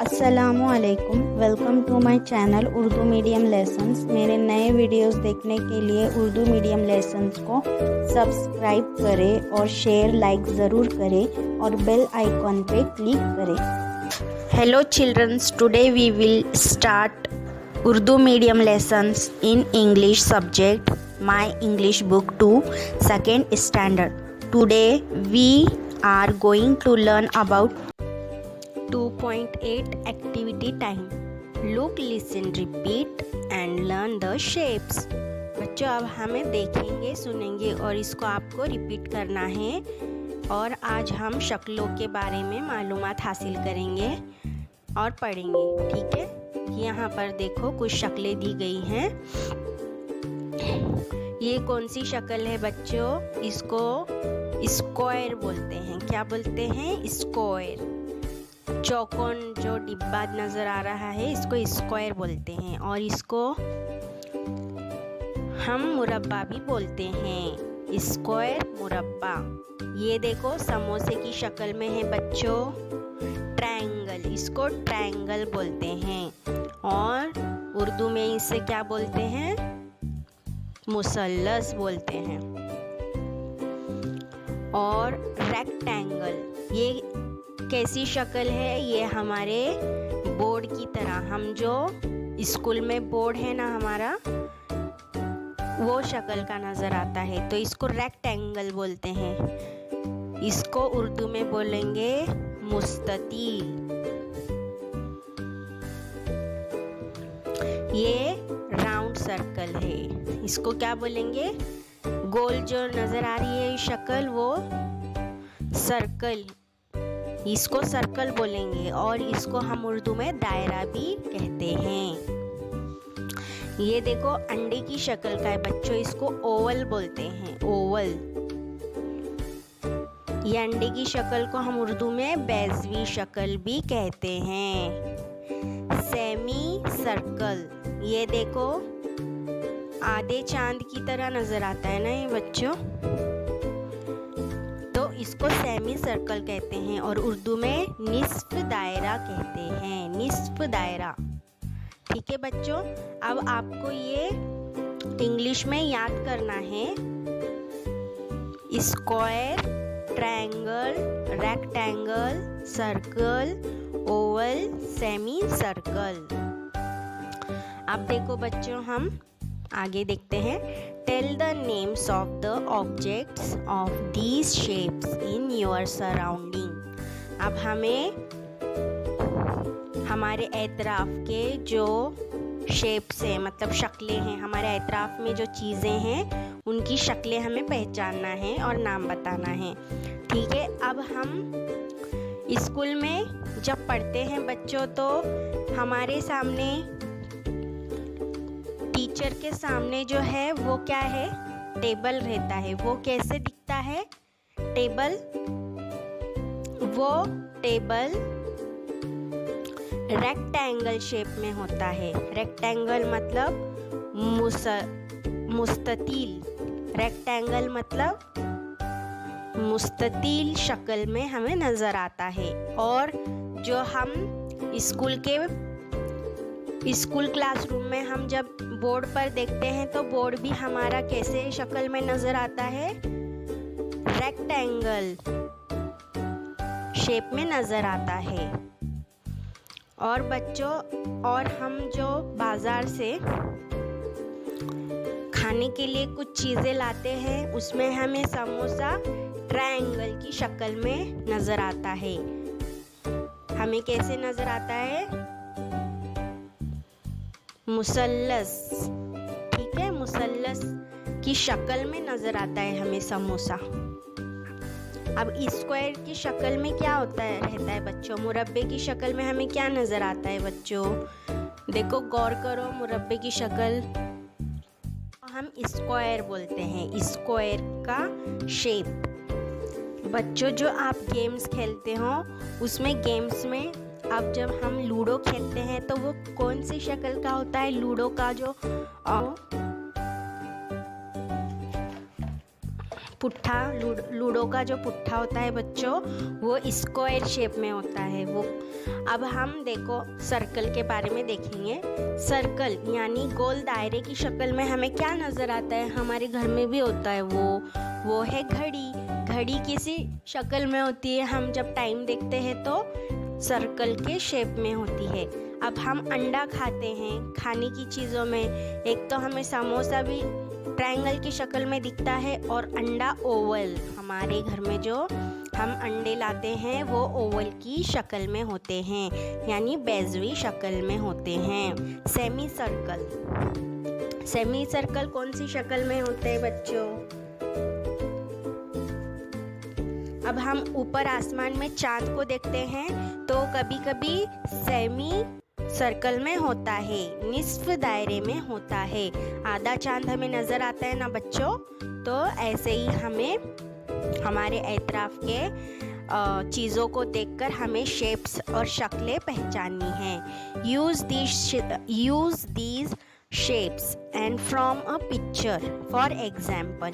अस्सलामुअलैकुम। Welcome to my channel Urdu medium lessons. मेरे नए वीडियोस देखने के लिए उर्दू मीडियम लेसन्स को सब्सक्राइब करें और शेयर लाइक ज़रूर करें और बेल आइकॉन पे क्लिक करें। Hello childrens, today we will start Urdu medium lessons in English subject my English book 2 second standard. Today we are going to learn about 2.8 activity time. Look, listen, repeat and learn the shapes. बच्चों, अब हमें देखेंगे, सुनेंगे और इसको आपको repeat करना है। और आज हम शक्लों के बारे में मालूमात हासिल करेंगे और पढ़ेंगे। ठीक है, यहाँ पर देखो कुछ शक्लें दी गई हैं। ये कौन सी शक्ल है बच्चों? इसको स्क्वायर बोलते हैं। क्या बोलते हैं? स्क्वायर। चौकोन जो डिब्बा नजर आ रहा है इसको स्क्वायर बोलते हैं। और इसको हम मुरब्बा भी बोलते हैं। स्क्वायर मुरब्बा। ये देखो समोसे की शक्ल में है बच्चों, ट्रायंगल। इसको ट्रायंगल बोलते हैं। और उर्दू में इसे क्या बोलते हैं? मुसल्लस बोलते हैं। और रेक्टेंगल, ये कैसी शक्ल है? ये हमारे बोर्ड की तरह, हम जो स्कूल में बोर्ड है ना हमारा, वो शक्ल का नज़र आता है, तो इसको रेक्टेंगल बोलते हैं। इसको उर्दू में बोलेंगे मुस्ततील। ये राउंड सर्कल है, इसको क्या बोलेंगे? गोल जो नजर आ रही है शक्ल वो सर्कल, इसको सर्कल बोलेंगे। और इसको हम उर्दू में दायरा भी कहते हैं। ये देखो अंडे की शक्ल का है बच्चों, इसको ओवल बोलते हैं, ओवल। ये अंडे की शक्ल को हम उर्दू में बैजवी शक्ल भी कहते हैं। सेमी सर्कल, ये देखो आधे चांद की तरह नजर आता है ना ये बच्चों, तो इसको सेमी सर्कल कहते हैं। और उर्दू में निस्फ दायरा कहते हैं, निस्फ दायरा। ठीक है बच्चों, अब आपको ये इंग्लिश में याद करना है। Square, triangle, rectangle, circle, oval, semi circle. अब देखो बच्चों, हम आगे देखते हैं। Tell the names of the objects of these shapes in your surrounding. अब हमें हमारे एतराफ़ के जो शेप्स हैं, मतलब शक्लें हैं, हमारे एतराफ़ में जो चीज़ें हैं उनकी शक्लें हमें पहचानना है और नाम बताना है। ठीक है, अब हम स्कूल में जब पढ़ते हैं बच्चों, तो हमारे सामने, टीचर के सामने जो है वो क्या है? टेबल रहता है। वो कैसे दिखता है टेबल? वो टेबल रेक्टेंगल शेप में होता है। रेक्टेंगल मतलब मुस्ततील। रेक्टेंगल मतलब मुस्ततील शक्ल में हमें नज़र आता है। और जो हम स्कूल क्लासरूम में हम जब बोर्ड पर देखते हैं तो बोर्ड भी हमारा कैसे शक्ल में नज़र आता है? रेक्टेंगल शेप में नज़र आता है। और बच्चों, और हम जो बाज़ार से खाने के लिए कुछ चीज़ें लाते हैं उसमें हमें समोसा ट्रायंगल की शक्ल में नज़र आता है। हमें कैसे नज़र आता है? मुसल्लस। ठीक है, मुसल्लस की शक्ल में नज़र आता है हमें समोसा। अब स्क्वायर की शक्ल में क्या होता है, रहता है बच्चों? मुरब्बे की शक्ल में हमें क्या नज़र आता है बच्चों? देखो, गौर करो, मुरब्बे की शक्ल हम स्क्वायर बोलते हैं, स्क्वायर का शेप। बच्चों, जो आप गेम्स खेलते हो उसमें गेम्स में अब जब हम लूडो खेलते हैं तो वो कौन सी शक्ल का होता है? लूडो का जो पुट्ठा, लूडो का जो पुट्ठा होता है बच्चों, वो स्क्वायर शेप में होता है वो। अब हम देखो सर्कल के बारे में देखेंगे। सर्कल यानी गोल दायरे की शक्ल में हमें क्या नज़र आता है, हमारे घर में भी होता है वो है घड़ी। घड़ी किसी शक्ल में होती है, हम जब टाइम देखते हैं तो सर्कल के शेप में होती है। अब हम अंडा खाते हैं, खाने की चीज़ों में एक तो हमें समोसा भी ट्रायंगल की शक्ल में दिखता है और अंडा ओवल, हमारे घर में जो हम अंडे लाते हैं वो ओवल की शक्ल में होते हैं, यानी बेज़वी शक्ल में होते हैं। सेमी सर्कल कौन सी शक्ल में होते हैं बच्चों? अब हम ऊपर आसमान में चांद को देखते हैं तो कभी कभी सेमी सर्कल में होता है, निस्फ दायरे में होता है। आधा चांद हमें नज़र आता है ना बच्चों, तो ऐसे ही हमें हमारे एतराफ़ के चीज़ों को देखकर हमें शेप्स और शक्लें पहचाननी हैं। Use these shapes and from a picture for example.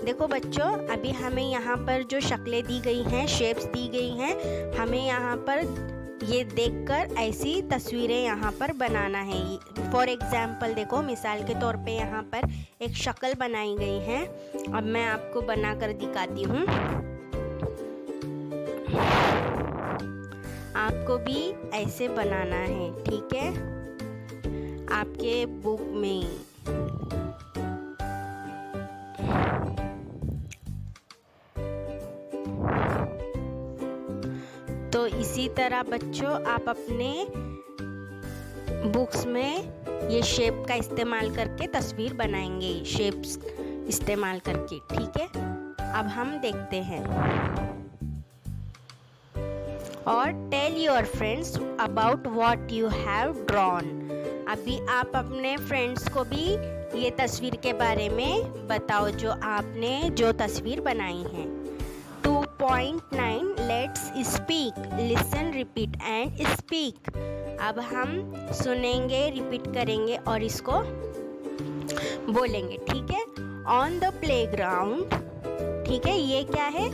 देखो बच्चों, अभी हमें यहाँ पर जो शक्लें दी गई हैं, शेप्स दी गई हैं, हमें यहाँ पर ये देखकर ऐसी तस्वीरें यहाँ पर बनाना है। फॉर एग्जाम्पल देखो, मिसाल के तौर पे यहाँ पर एक शक्ल बनाई गई है। अब मैं आपको बनाकर दिखाती हूँ, आपको भी ऐसे बनाना है, ठीक है, आपके बुक में। तो इसी तरह बच्चों आप अपने बुक्स में ये शेप का इस्तेमाल करके तस्वीर बनाएंगे, शेप्स इस्तेमाल करके, ठीक है। अब हम देखते हैं। और tell your friends about what you have drawn. अभी आप अपने फ्रेंड्स को भी ये तस्वीर के बारे में बताओ जो आपने जो तस्वीर बनाई है। 2.9 let's speak, listen, repeat and speak. अब हम सुनेंगे, रिपीट करेंगे और इसको बोलेंगे, ठीक है। ऑन द प्लेग्राउंड, ठीक है, ये क्या है?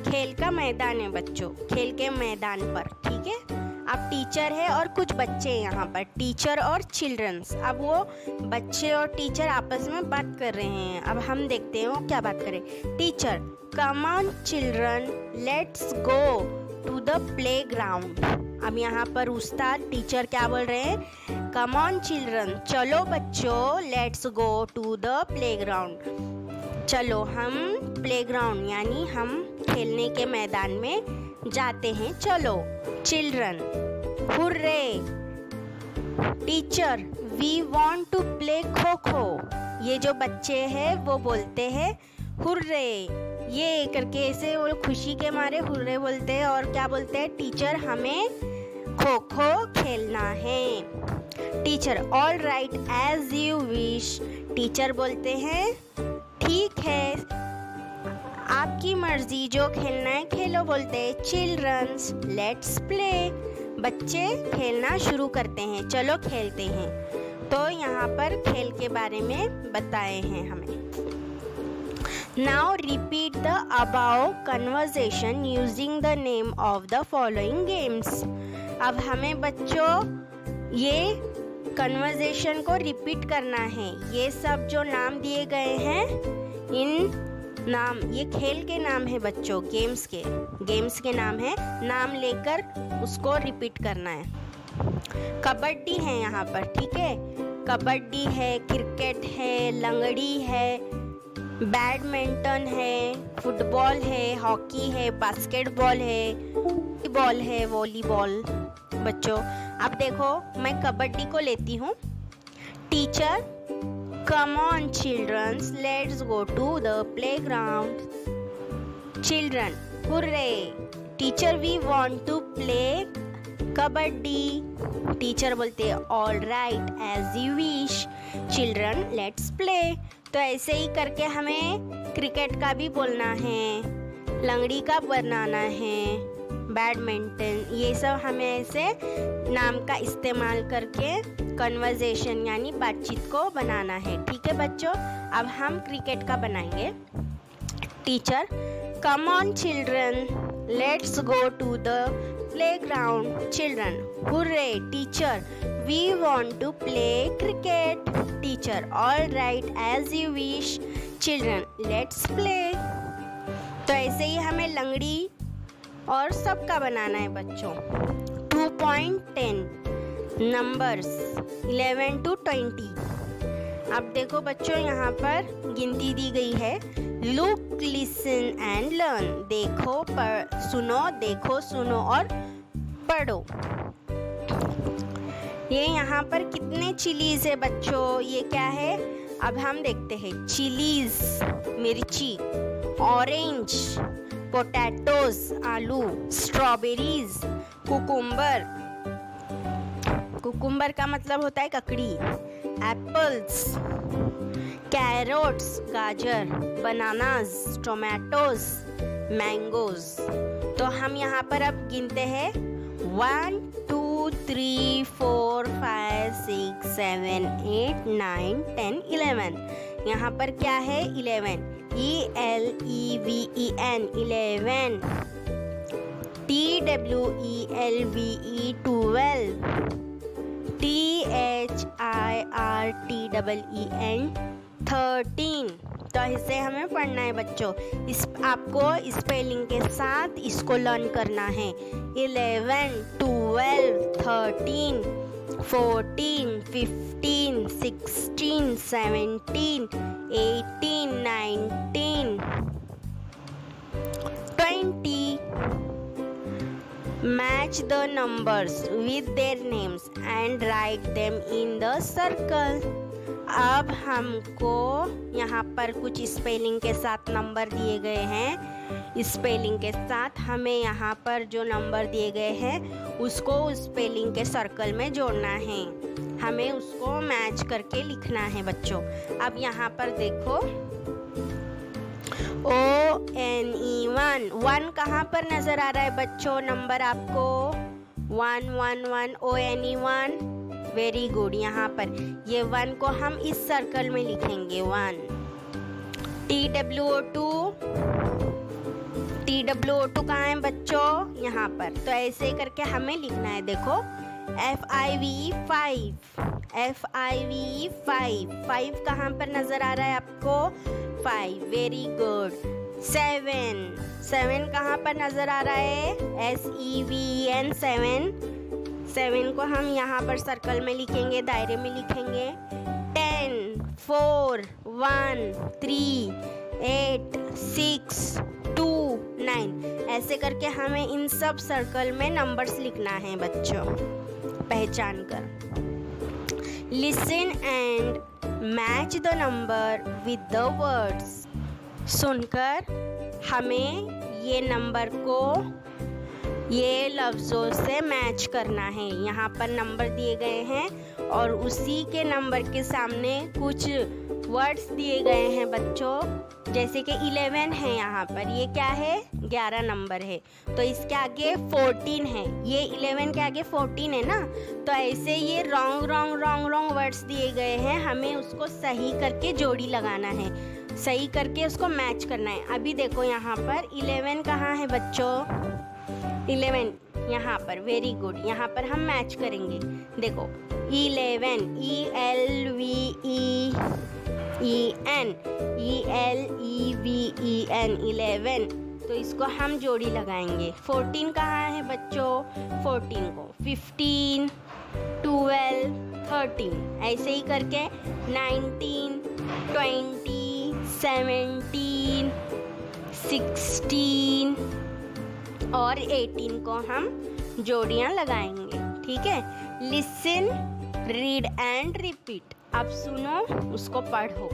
खेल का मैदान है बच्चों, खेल के मैदान पर, ठीक है। अब टीचर है और कुछ बच्चे यहाँ पर, टीचर और चिल्ड्रंस। अब वो बच्चे और टीचर आपस में बात कर रहे हैं। अब हम देखते हैं वो क्या बात करें। Teacher, come on children, let's go to the playground. अब यहाँ पर उस्ताद टीचर क्या बोल रहे हैं? कम ऑन चिल्ड्रन, चलो बच्चों, let's go to the playground. चलो हम प्लेग्राउंड यानी हम खेलने के मैदान में जाते हैं, चलो। Children, hurray. Teacher, we want to play kho kho. ये जो बच्चे हैं वो बोलते हैं हुर्रे, ये करके ऐसे वो खुशी के मारे हुर्रे बोलते हैं। और क्या बोलते हैं? टीचर, हमें खो खो खेलना है। Teacher, all right as you wish. Teacher बोलते हैं ठीक है, आपकी मर्जी, जो खेलना है खेलो, बोलते हैं। Childrens, let's play. बच्चे खेलना शुरू करते हैं, चलो खेलते हैं। तो यहाँ पर खेल के बारे में बताए हैं हमें। Now repeat the above conversation using the name of the following games. अब हमें बच्चों ये कन्वर्सेशन को रिपीट करना है। ये सब जो नाम दिए गए हैं, इन नाम, ये खेल के नाम है बच्चों, गेम्स के नाम है। नाम लेकर उसको रिपीट करना है। कबड्डी है यहाँ पर, ठीक है, कबड्डी है, क्रिकेट है, लंगड़ी है, बैडमिंटन है, फुटबॉल है, हॉकी है, बास्केटबॉल है, वॉलीबॉल। बच्चों अब देखो, मैं कबड्डी को लेती हूँ। Teacher, come on children, let's go to the playground. Children, hooray. Teacher, we want to play kabaddi. Teacher बोलते हैं all right as you wish. Children, let's play. तो ऐसे ही करके हमें क्रिकेट का भी बोलना है, लंगड़ी का बनाना है, बैडमिंटन, ये सब हमें ऐसे नाम का इस्तेमाल करके कन्वर्सेशन यानी बातचीत को बनाना है, ठीक है बच्चों। अब हम क्रिकेट का बनाएंगे। Teacher, come on children, let's go to the playground. Children, hurray. Teacher, we want to play cricket. Teacher, all right, as you wish. Children, let's play. तो ऐसे ही हमें लंगड़ी और सबका बनाना है बच्चों. 2.10 नंबर्स 11 to 20. अब देखो बच्चों, यहाँ पर गिनती दी गई है. Look, listen and learn. देखो, सुनो, देखो, सुनो और पढ़ो. ये यहाँ पर कितने चिलीज है बच्चों? ये क्या है? अब हम देखते हैं. चिलीज मिर्ची, ऑरेंज पोटैटोज आलू, स्ट्रॉबेरीज कुकुम्बर. कुकुम्बर का मतलब होता है ककड़ी. एप्पल्स, कैरोट्स गाजर, बनानास टोमेटोज, मैंगोज. तो हम यहाँ पर अब गिनते हैं. 1 2 3 4 5 6 7 8 9 10 11. यहाँ पर क्या है? 11. ELEVEN 11. TWELVE 12. THIRTEN 13. तो इसे हमें पढ़ना है बच्चों. आपको स्पेलिंग के साथ इसको लर्न करना है. 11 12 13 14 15 16 17 18 19 20. Match the numbers with their names and write them in the circle. अब हमको यहाँ पर कुछ स्पेलिंग के साथ नंबर दिए गए हैं. स्पेलिंग के साथ हमें यहाँ पर जो नंबर दिए गए हैं उसको स्पेलिंग के सर्कल में जोड़ना है. हमें उसको मैच करके लिखना है बच्चों. अब यहाँ पर देखो, ONE 1 कहाँ पर नजर आ रहा है बच्चों? नंबर आपको 1 1 1 ONE 1. Very good. यहाँ पर ये 1 को हम इस सर्कल में लिखेंगे. 1. TWO2 कहाँ है बच्चों? यहाँ पर. तो ऐसे करके हमें लिखना है. देखो, FIVE 5 कहाँ पर नजर आ रहा है आपको? 5. Very good. 7 कहाँ पर नजर आ रहा है? SEVEN 7 को हम यहाँ पर सर्कल में लिखेंगे, दायरे में लिखेंगे. 10 4 1 3 8 6 2 9. ऐसे करके हमें इन सब सर्कल में नंबर्स लिखना है बच्चों, पहचान कर. Listen and match the number with the words. सुनकर हमें ये नंबर को ये लफ्ज़ों से मैच करना है. यहाँ पर नंबर दिए गए हैं और उसी के नंबर के सामने कुछ वर्ड्स दिए गए हैं बच्चों. जैसे कि 11 है यहाँ पर. ये क्या है? 11 नंबर है. तो इसके आगे 14 है. ये 11 के आगे 14 है ना. तो ऐसे ये रॉन्ग वर्ड्स दिए गए हैं. हमें उसको सही करके जोड़ी लगाना है, सही करके उसको मैच करना है. अभी देखो यहाँ पर 11 कहाँ है बच्चों? 11 यहाँ पर. Very good. यहाँ पर हम मैच करेंगे. देखो, 11 ELVEN 11. तो इसको हम जोड़ी लगाएंगे. 14 कहाँ है बच्चों? 14 को 15 12 13 ऐसे ही करके 19 20 17 16 और 18 को हम जोड़ियाँ लगाएंगे. ठीक है. Listen, read and repeat. अब सुनो, उसको पढ़ो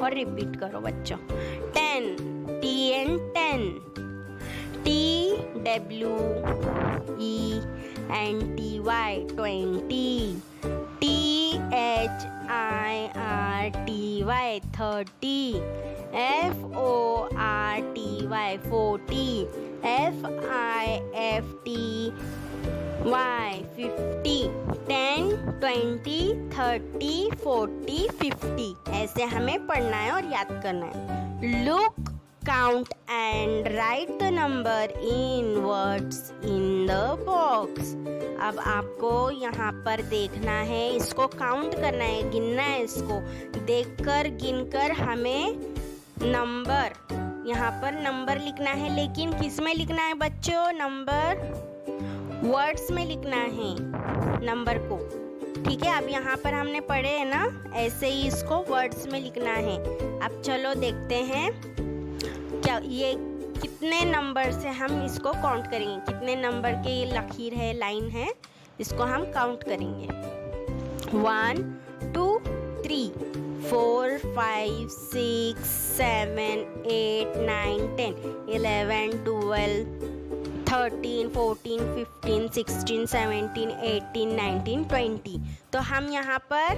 और रिपीट करो बच्चों. 10 TN 10. TWENTY 20. THIRTY 30. FORTY 40. FIFTY 50. 10 20 30 40 50. ऐसे हमें पढ़ना है और याद करना है. Look, Count and write the number in words in the box. अब आपको यहाँ पर देखना है, इसको काउंट करना है, गिनना है, इसको देखकर गिनकर हमें नंबर, यहाँ पर नंबर लिखना है। लेकिन किस में लिखना है बच्चों? नंबर वर्ड्स में लिखना है नंबर को, ठीक है। अब यहाँ पर हमने पढ़े है ना, ऐसे ही इसको वर्ड्स में लिखना है। अब चलो देखते हैं क्या ये कितने नंबर से हम इसको काउंट करेंगे, कितने नंबर के ये लकीर है, लाइन है, इसको हम काउंट करेंगे। 1 2 3 4 5 6 7 8 9 10 11 12 13 14 15 16 17 18 19 20। तो हम यहाँ पर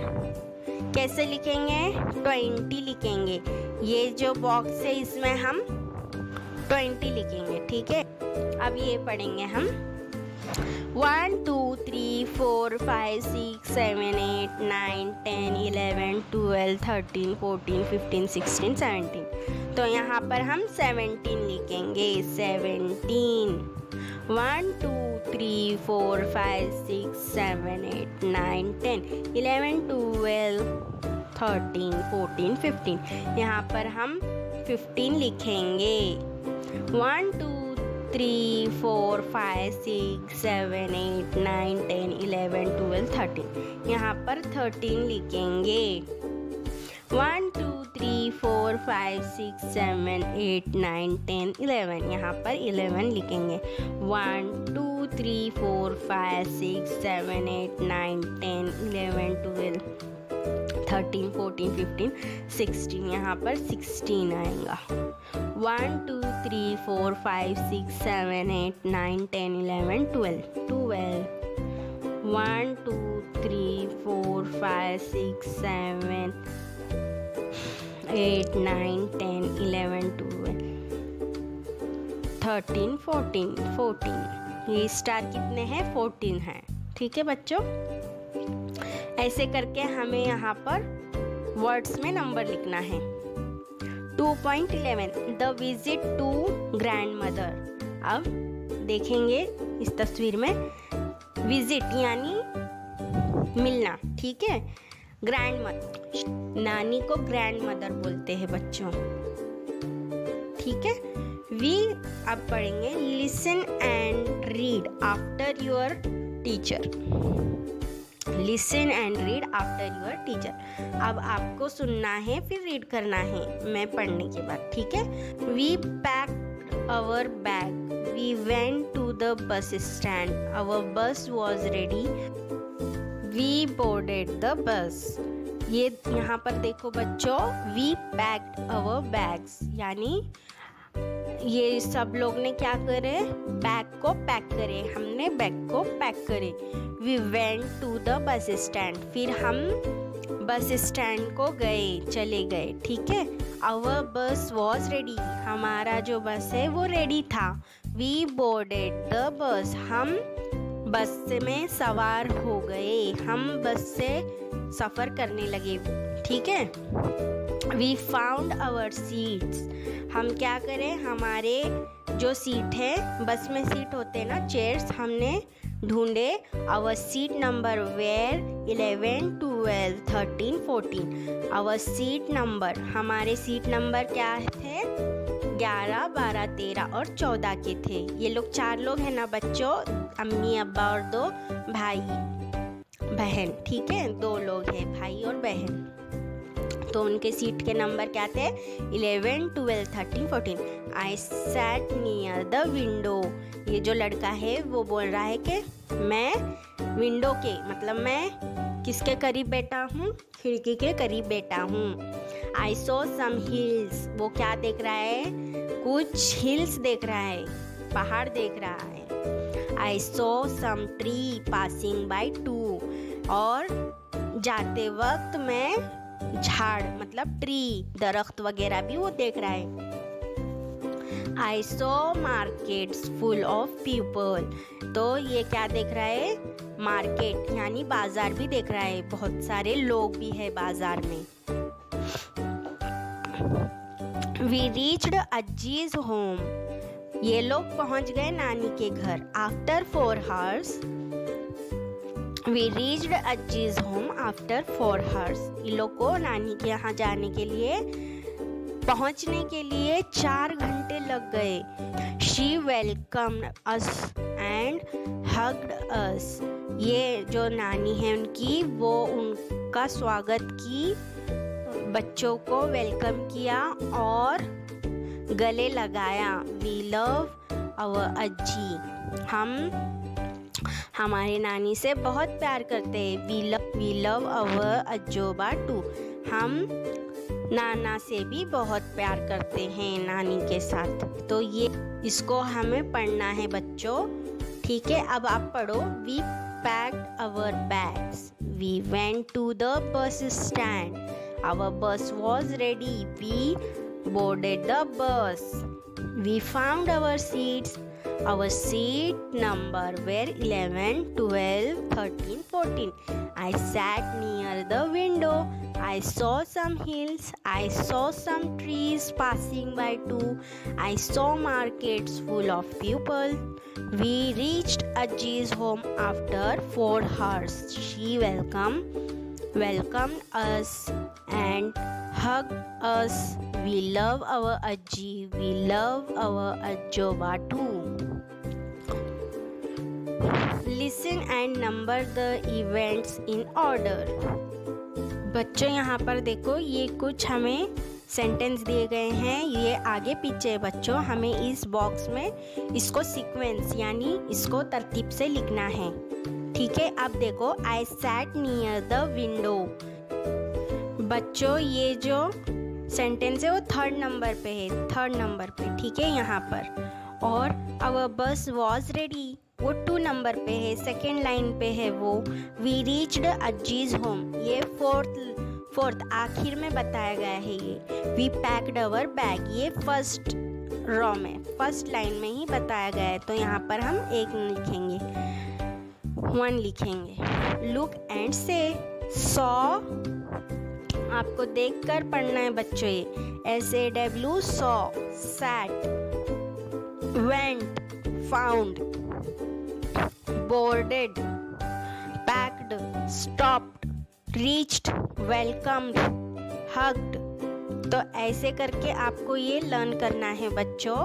कैसे लिखेंगे? 20 लिखेंगे। ये जो बॉक्स है इसमें हम 20 लिखेंगे, ठीक है। अब ये पढ़ेंगे हम 1 2 3 4 5 6 7 8 9 10 11 12 13 14 15 16 17। तो यहाँ पर हम 17 लिखेंगे। 17 1 2 3 4 5 6 7 8 9 10 11 12 13 14 15। यहाँ पर हम 15 लिखेंगे। 1 2 3 4 5 6 7 8 9 10 11 12 13। यहाँ पर 13 लिखेंगे। 1 2 3 4 5 6 7 8 9 10 11। यहाँ पर 11 लिखेंगे। 1 2 3 4 5 6 7 8 9 10 11 12 13 14 15 16। यहाँ पर 16 आएगा। 1 2 3 4 5 6 7 8 9 10 11 12 12। 1 2 3 4 5 6 7 8 9 10 11 12 13 14 14। ये स्टार कितने हैं? 14 हैं, ठीक है बच्चों। ऐसे करके हमें यहाँ पर वर्ड्स में नंबर लिखना है। 2.11 the visit to grand mother. अब देखेंगे इस तस्वीर में विजिट यानी मिलना, ठीक है। ग्रैंड मदर, नानी को ग्रैंड मदर बोलते हैं बच्चों, ठीक है। वी अब पढ़ेंगे listen and read after your teacher. Listen and read after your teacher. अब आपको सुनना है फिर रीड करना है मैं पढ़ने के बाद, ठीक है। We packed our bag, we went to the bus stand, our bus was ready, we boarded the bus. ये यहाँ पर देखो बच्चों, वी पैक्ड आवर बैग्स यानी ये सब लोग ने क्या करे? बैग को पैक करे, हमने बैग को पैक करे। We went to the bus stand, फिर हम बस स्टैंड को गए, चले गए, ठीक है। आवर बस वॉज रेडी, हमारा जो बस है वो रेडी था। वी बोर्डेड द बस, हम बस में सवार हो गए, हम बस से सफ़र करने लगे, ठीक है। वी फाउंड आवर सीट्स, हम क्या करें? हमारे जो सीट है, बस में सीट होते हैं ना, चेयर्स, हमने ढूंढे। Our seat number were 11 12 13 14। Our seat number, हमारे सीट नंबर क्या थे? 11 12 13 और 14 के थे। ये लोग 4 लोग हैं ना बच्चों, अम्मी अब्बा और 2 भाई बहन, ठीक है। 2 लोग हैं, भाई और बहन। तो उनके सीट के नंबर क्या थे? 11 12 13 14। I sat near the window, ये जो लड़का है वो बोल रहा है कि मैं विंडो के, मतलब मैं किसके करीब बैठा हूँ? खिड़की के करीब बैठा हूँ। आई सो सम हिल्स, वो क्या देख रहा है? कुछ हिल्स देख रहा है, पहाड़ देख रहा है। I so some tree passing by two, और जाते वक्त मैं झाड़ मतलब ट्री, दरख्त वगैरह भी वो देख रहा है। I saw markets full of people, तो ये क्या देख रहा है? मार्केट यानी बाजार भी देख रहा है, बहुत सारे लोग भी है बाजार में। वी रीच्ड अज्जीज होम, ये लोग पहुंच गए नानी के घर। After 4 hours, we reached Ajji's home after 4 hours, ये लोग को नानी के यहाँ जाने के लिए, पहुंचने के लिए 4 घंटे लग गए। She welcomed us and hugged us, ये जो नानी है उनकी, वो उनका स्वागत की, बच्चों को वेलकम किया और गले लगाया। वी लव आवर अज्जी, हम हमारे नानी से बहुत प्यार करते हैं। वी लव आवर अज्जोबा टू, हम नाना से भी बहुत प्यार करते हैं नानी के साथ। तो ये इसको हमें पढ़ना है बच्चों, ठीक है। अब आप पढ़ो। We packed our bags, we went to the bus stand, our bus was ready, we boarded the bus, we found our seats, our seat number were 11, 12, 13, 14. I sat near the window, I saw some hills, I saw some trees passing by too, I saw markets full of people. We reached Ajji's home after 4 hours. She welcomed us and hugged us. We love our Ajji. We love our Ajjoba too. Listen and number the events in order. बच्चों यहाँ पर देखो, ये कुछ हमें sentence दिए गए हैं, ये आगे पीछे बच्चों हमें इस बॉक्स में इसको सीक्वेंस यानी इसको तरतीब से लिखना है, ठीक है। अब देखो, I sat near the window, बच्चों ये जो सेंटेंस है वो 3rd नंबर पे है, 3rd नंबर पे, ठीक है यहाँ पर। और आवर बस वॉज रेडी, वो 2 नंबर पे है, 2nd लाइन पे है वो। वी रीच्ड अज्जीज होम, ये 4th आखिर में बताया गया है ये। वी पैक्ड आवर बैग, ये 1st रॉ में 1st लाइन में ही बताया गया है, तो यहाँ पर हम 1 लिखेंगे, 1 लिखेंगे। लुक एंड से, सॉ आपको देखकर पढ़ना है बच्चों, ये SAW saw, sat, went, found, boarded, packed, stopped, reached, welcomed, hugged. तो ऐसे करके आपको ये लर्न करना है बच्चों।